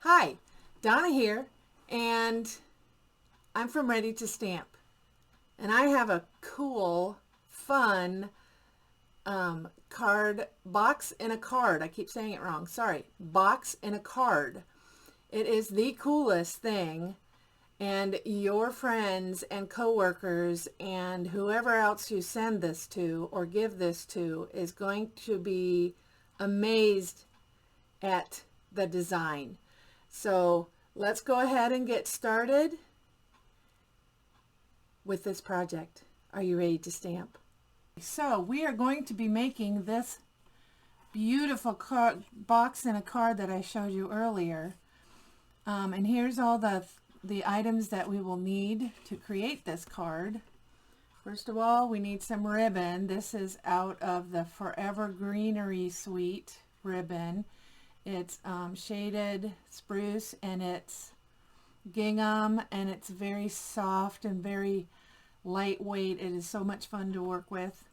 Hi, Donna here, and I'm from Ready to Stamp. And I have a cool, fun card box in a card. I keep saying it wrong. Sorry. Box in a card. It is the coolest thing, and your friends and coworkers and whoever else you send this to or give this to is going to be amazed at the design. So let's go ahead and get started with this project. Are you ready to stamp? So we are going to be making this beautiful box in a card that I showed you earlier. And here's all the items that we will need to create this card. First of all, we need some ribbon. This is out of the Forever Greenery Suite ribbon. It's shaded spruce, and it's gingham, and it's very soft and very lightweight. It is so much fun to work with.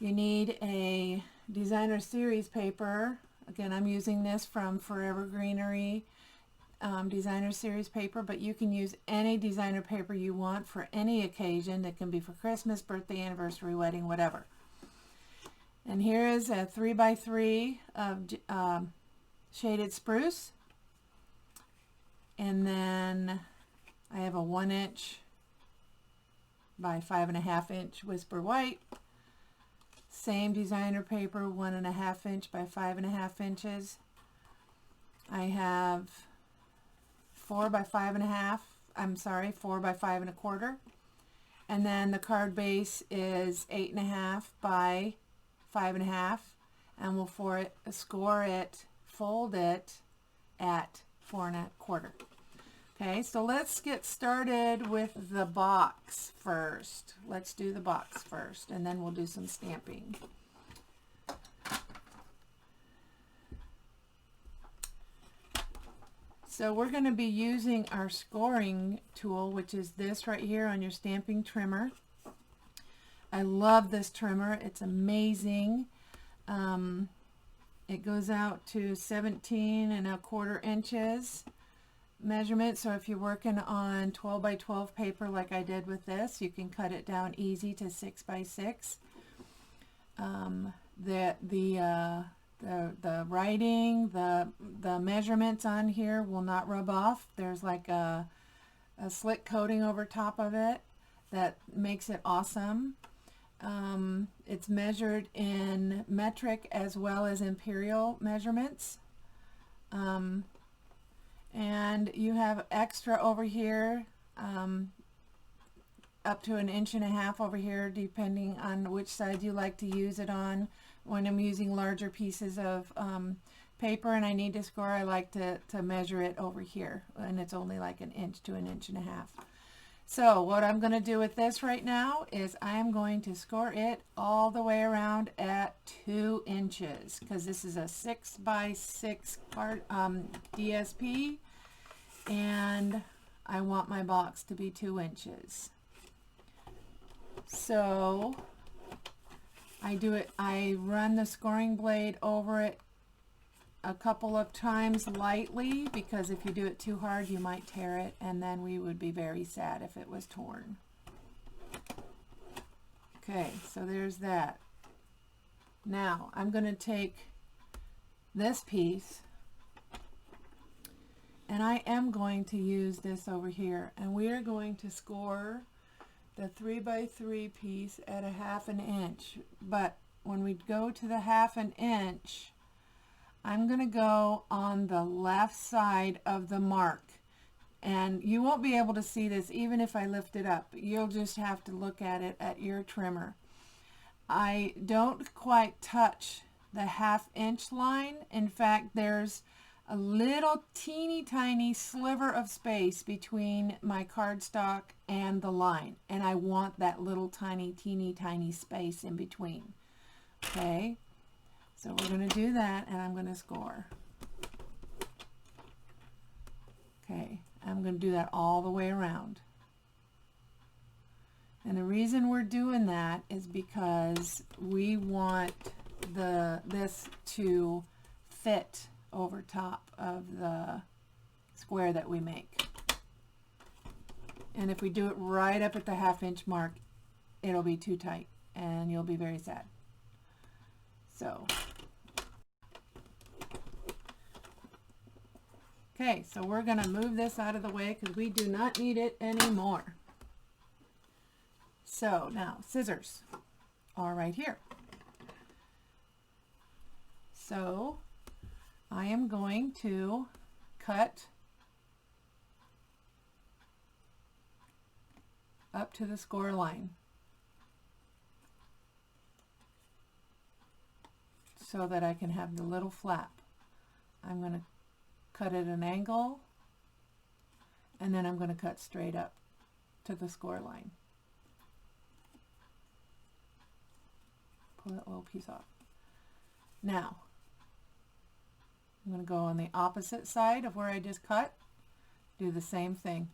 You need a designer series paper. Again, I'm using this from Forever Greenery designer series paper, but you can use any designer paper you want for any occasion. It can be for Christmas, birthday, anniversary, wedding, whatever. And here is a 3x3 of shaded spruce. And then I have a 1" by 5.5" Whisper White. Same designer paper, 1.5" by 5.5 inches. I have 4 by 5.5. I'm sorry, 4 by 5.25. And then the card base is 8.5 by 5.5, and we'll score it, fold it at 4.25. Okay, so let's get started with the box first. Let's do the box first, and then we'll do some stamping. So we're going to be using our scoring tool, which is this right here on your stamping trimmer. I love this trimmer. It's amazing. It goes out to 17.25 inches measurement. So if you're working on 12 by 12 paper like I did with this, you can cut it down easy to 6 by 6. The writing, the measurements on here will not rub off. There's like a slick coating over top of it that makes it awesome. It's measured in metric as well as imperial measurements. And you have extra over here, up to 1.5 inches over here, depending on which side you like to use it on. When I'm using larger pieces of paper and I need to score, I like to measure it over here, and it's only like 1 inch to 1.5 inches. So what I'm going to do with this right now is I'm going to score it all the way around at 2 inches, because this is a 6 by 6 card, DSP, and I want my box to be 2 inches. So I run the scoring blade over it a couple of times lightly, because if you do it too hard you might tear it, and then we would be very sad if it was torn. Okay, so there's that. Now I'm going to take this piece, and I am going to use this over here, and we are going to score the 3x3 piece at 1/2 inch. But when we go to the 1/2 inch, I'm going to go on the left side of the mark, and you won't be able to see this even if I lift it up. You'll just have to look at it at your trimmer. I don't quite touch the 1/2 inch line. In fact, there's a little teeny tiny sliver of space between my cardstock and the line, and I want that little teeny tiny space in between. Okay, so we're going to do that, and I'm going to score. Okay, I'm going to do that all the way around. And the reason we're doing that is because we want this to fit over top of the square that we make. And if we do it right up at the 1/2 inch mark, it'll be too tight and you'll be very sad. So, okay, so we're going to move this out of the way because we do not need it anymore. So now scissors are right here. So I am going to cut up to the score line so that I can have the little flap. I'm going to cut at an angle and then I'm going to cut straight up to the score line. Pull that little piece off. Now I'm going to go on the opposite side of where I just cut, do the same thing.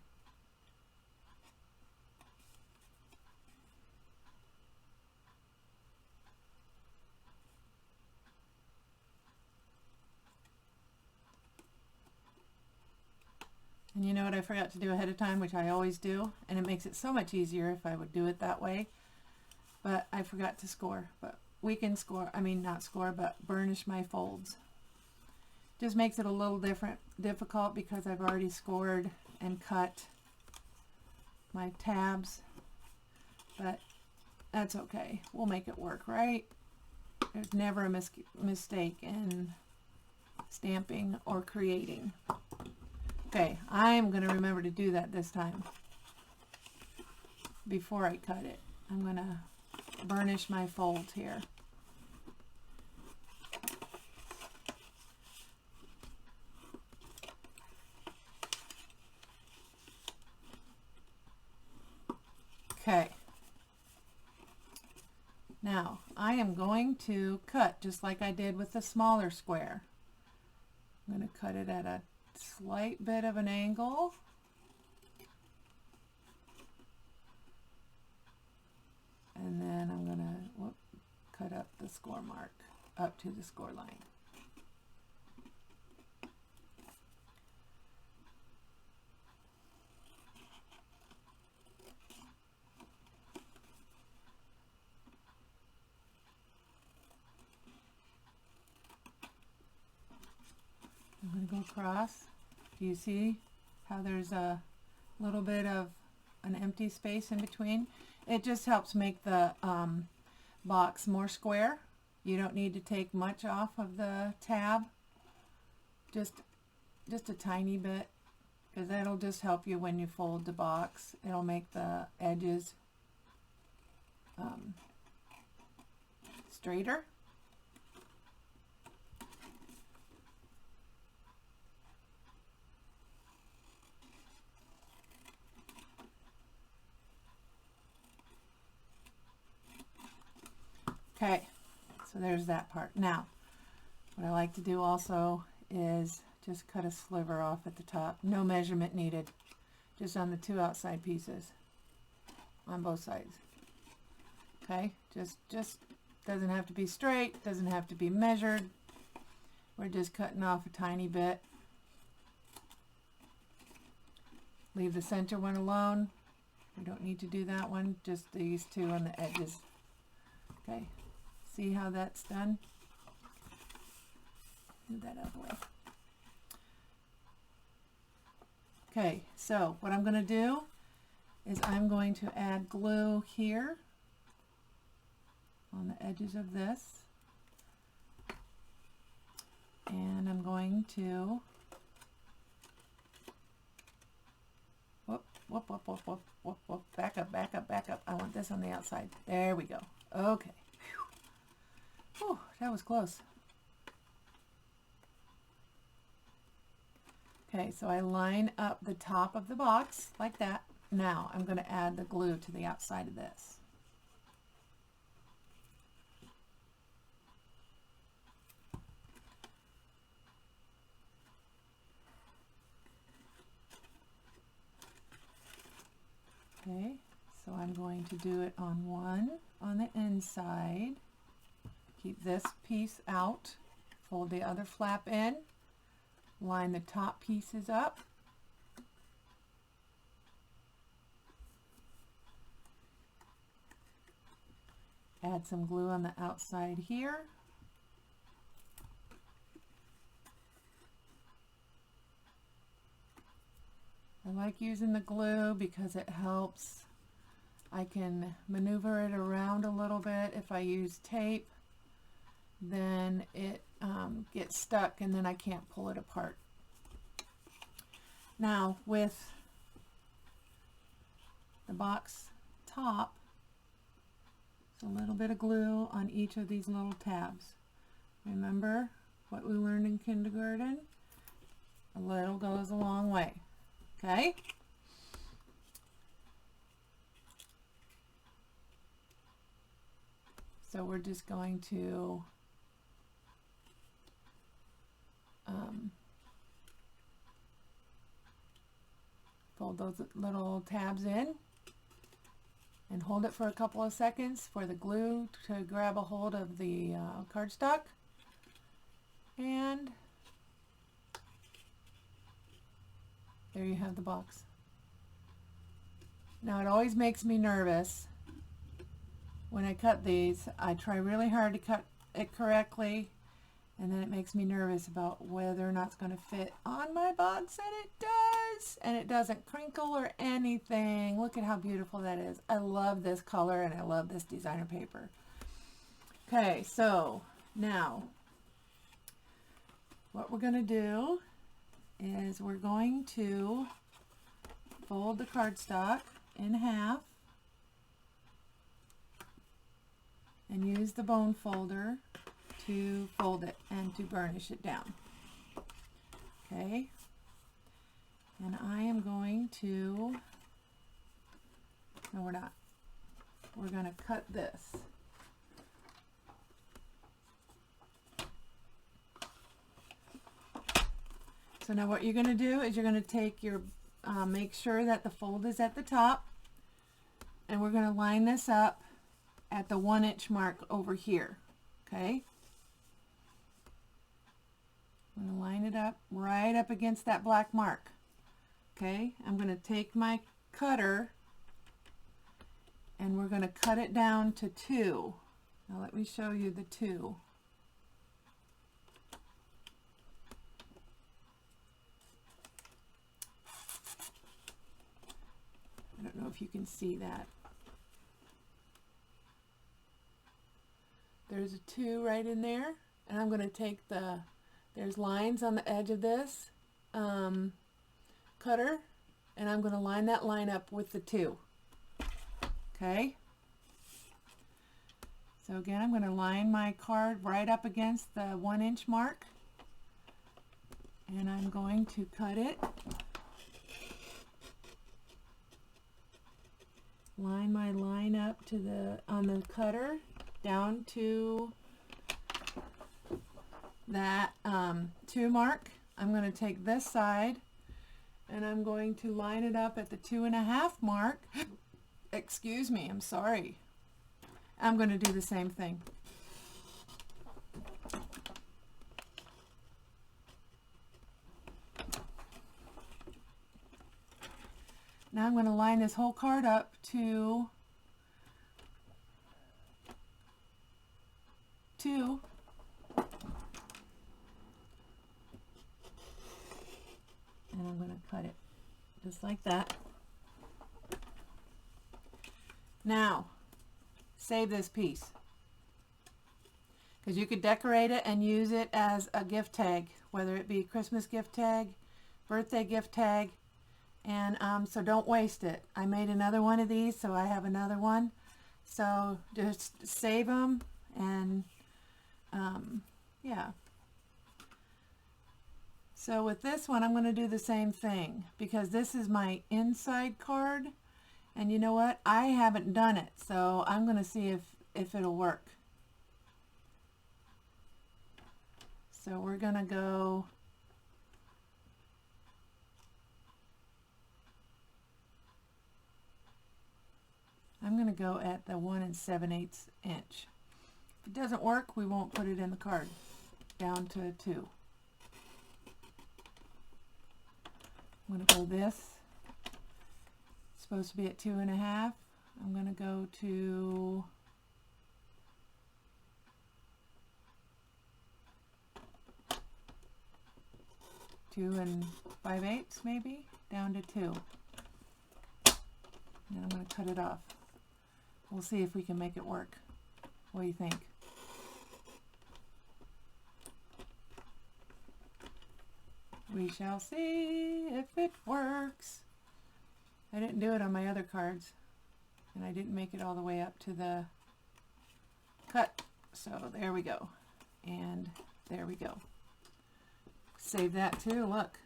And you know what I forgot to do ahead of time, which I always do, and it makes it so much easier if I would do it that way, but I forgot to score. But we can score, I mean not score, but burnish my folds. Just makes it a little difficult because I've already scored and cut my tabs, but that's okay. We'll make it work, right? There's never a mistake in stamping or creating. Okay, I'm going to remember to do that this time before I cut it. I'm going to burnish my folds here. Okay, now I am going to cut just like I did with the smaller square. I'm going to cut it at a slight bit of an angle. And then I'm going to cut up the score mark up to the score line. I'm going to go across. Do you see how there's a little bit of an empty space in between? It just helps make the box more square. You don't need to take much off of the tab, just a tiny bit, because that'll just help you when you fold the box. It'll make the edges straighter. Okay, so there's that part. Now, what I like to do also is just cut a sliver off at the top. No measurement needed, just on the 2 outside pieces on both sides. Okay, just doesn't have to be straight, doesn't have to be measured. We're just cutting off a tiny bit. Leave the center one alone. We don't need to do that one, just these 2 on the edges. Okay. See how that's done? Move that out of the way. Okay, so what I'm going to do is I'm going to add glue here on the edges of this. And I'm going to back up. I want this on the outside. There we go. Okay. Oh, that was close. Okay, so I line up the top of the box like that. Now I'm going to add the glue to the outside of this. Okay, so I'm going to do it on one on the inside. Keep this piece out, fold the other flap in, line the top pieces up. Add some glue on the outside here. I like using the glue because it helps. I can maneuver it around a little bit. If I use tape, then it gets stuck and then I can't pull it apart. Now with the box top, a little bit of glue on each of these little tabs. Remember what we learned in kindergarten? A little goes a long way. Okay? So we're just going to fold those little tabs in and hold it for a couple of seconds for the glue to grab a hold of the cardstock. And there you have the box. Now it always makes me nervous when I cut these. I try really hard to cut it correctly, and then it makes me nervous about whether or not it's going to fit on my box, and it does, and it doesn't crinkle or anything. Look at how beautiful that is. I love this color and I love this designer paper. Okay, so now what we're going to do is we're going to fold the cardstock in half and use the bone folder to fold it and to burnish it down. Okay, and I am going to, no we're not, we're going to cut this. So now what you're going to do is you're going to take your, make sure that the fold is at the top, and we're going to line this up at the 1-inch mark over here. Okay, I'm going to line it up right up against that black mark. Okay, I'm going to take my cutter and we're going to cut it down to 2. Now let me show you the 2. I don't know if you can see that. There's a 2 right in there, and I'm going to take the, there's lines on the edge of this cutter, and I'm going to line that line up with the 2. Okay, so again I'm going to line my card right up against the 1-inch mark, and I'm going to cut it, line my line up to the, on the cutter down to that 2 mark. I'm going to take this side and I'm going to line it up at the 2.5 mark. Excuse me, I'm sorry. I'm going to do the same thing. Now I'm going to line this whole card up to 2. And I'm going to cut it just like that. Now, save this piece, because you could decorate it and use it as a gift tag, whether it be Christmas gift tag, birthday gift tag, and so don't waste it. I made another one of these, so I have another one. So just save them, and yeah. So with this one, I'm going to do the same thing, because this is my inside card, and you know what? I haven't done it, so I'm going to see if it'll work. So we're going to go I'm going to go at the 1 7/8 inch. If it doesn't work, we won't put it in the card. Down to 2. I'm going to go this. It's supposed to be at 2.5. I'm going to go to 2 5/8, maybe, down to 2. And I'm going to cut it off. We'll see if we can make it work. What do you think? We shall see if it works. I didn't do it on my other cards, and I didn't make it all the way up to the cut. So there we go. And there we go. Save that too. Look.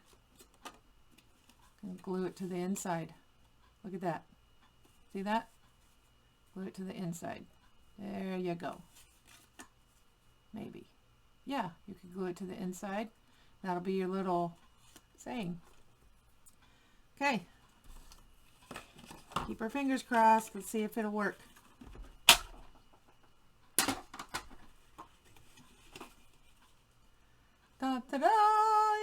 And glue it to the inside. Look at that. See that? Glue it to the inside. There you go. Maybe. Yeah, you could glue it to the inside. That'll be your little saying. Okay. Keep our fingers crossed. Let's see if it'll work. Da-da-da!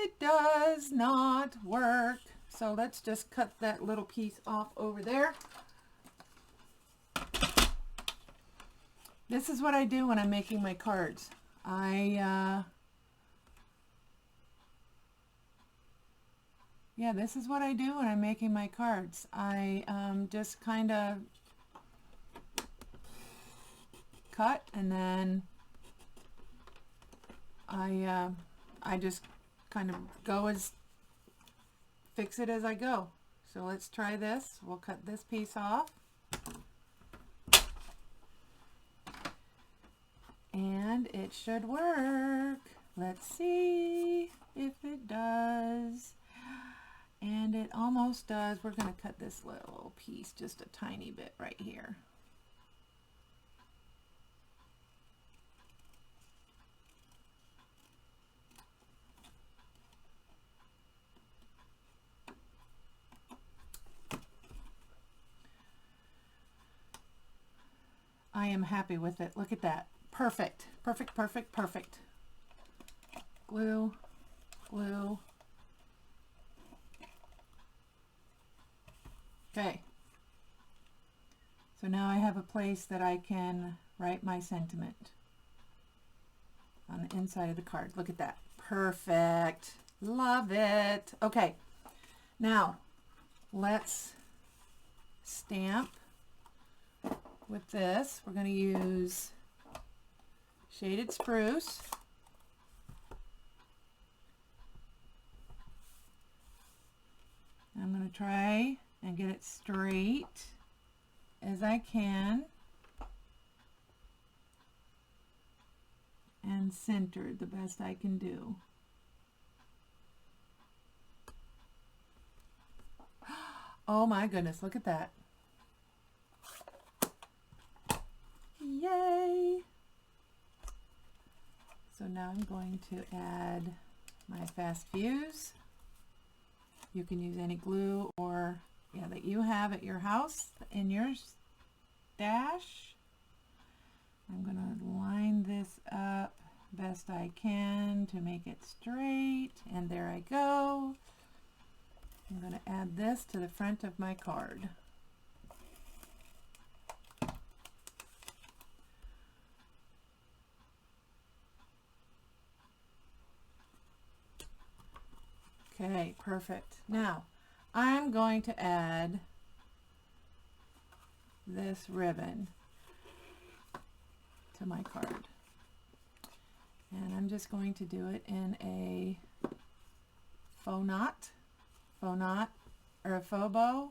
It does not work. So let's just cut that little piece off over there. This is what I do when I'm making my cards. Yeah, this is what I do when I'm making my cards. I just kind of cut, and then I just kind of fix it as I go. So let's try this. We'll cut this piece off. And it should work. Let's see if it does. And it almost does. We're going to cut this little piece just a tiny bit right here. I am happy with it. Look at that. Perfect. Perfect, perfect, perfect. Glue, glue. Okay. So now I have a place that I can write my sentiment on the inside of the card. Look at that. Perfect. Love it. Okay. Now, let's stamp with this. We're going to use Shaded Spruce. I'm going to try and get it straight as I can and centered the best I can do. Oh my goodness, look at that. Yay! So now I'm going to add my Fast Fuse. You can use any glue or that you have at your house in your stash. I'm going to line this up best I can to make it straight, and there I go. I'm going to add this to the front of my card. Okay, perfect. Now, I'm going to add this ribbon to my card. And I'm just going to do it in a faux knot, or a faux bow.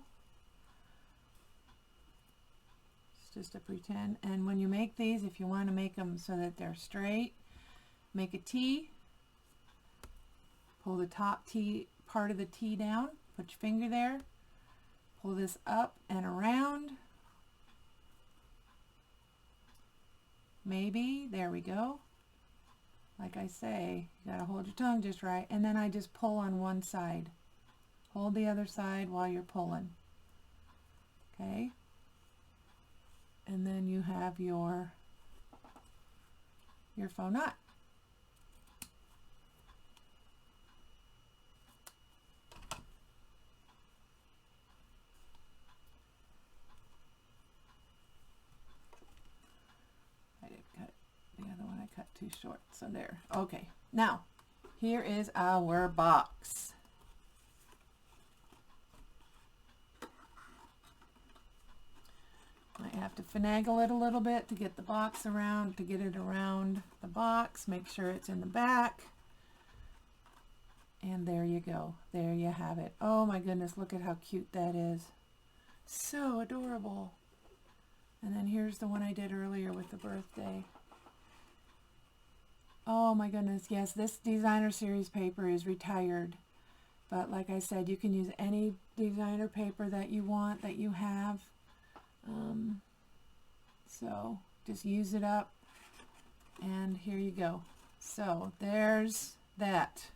It's just a pretend. And when you make these, if you want to make them so that they're straight, make a T. Pull the top T part of the T down, put your finger there, pull this up and around. Maybe, there we go. Like I say, you gotta hold your tongue just right, and then I just pull on one side. Hold the other side while you're pulling. Okay? And then you have your faux knot. too short. So there. Okay. Now, here is our box. I have to finagle it a little bit to get the box around, to get it around the box. Make sure it's in the back. And there you go. There you have it. Oh my goodness, look at how cute that is. So adorable. And then here's the one I did earlier with the birthday. Oh my goodness, yes, this designer series paper is retired. But like I said, you can use any designer paper that you want, that you have. So just use it up. And here you go. So there's that.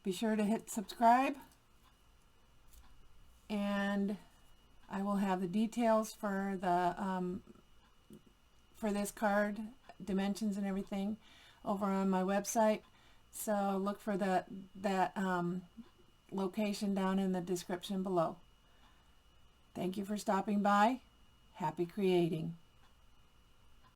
Be sure to hit subscribe, and I will have the details for the for this card, dimensions and everything, over on my website. So look for that location down in the description below. Thank you for stopping by. Happy creating.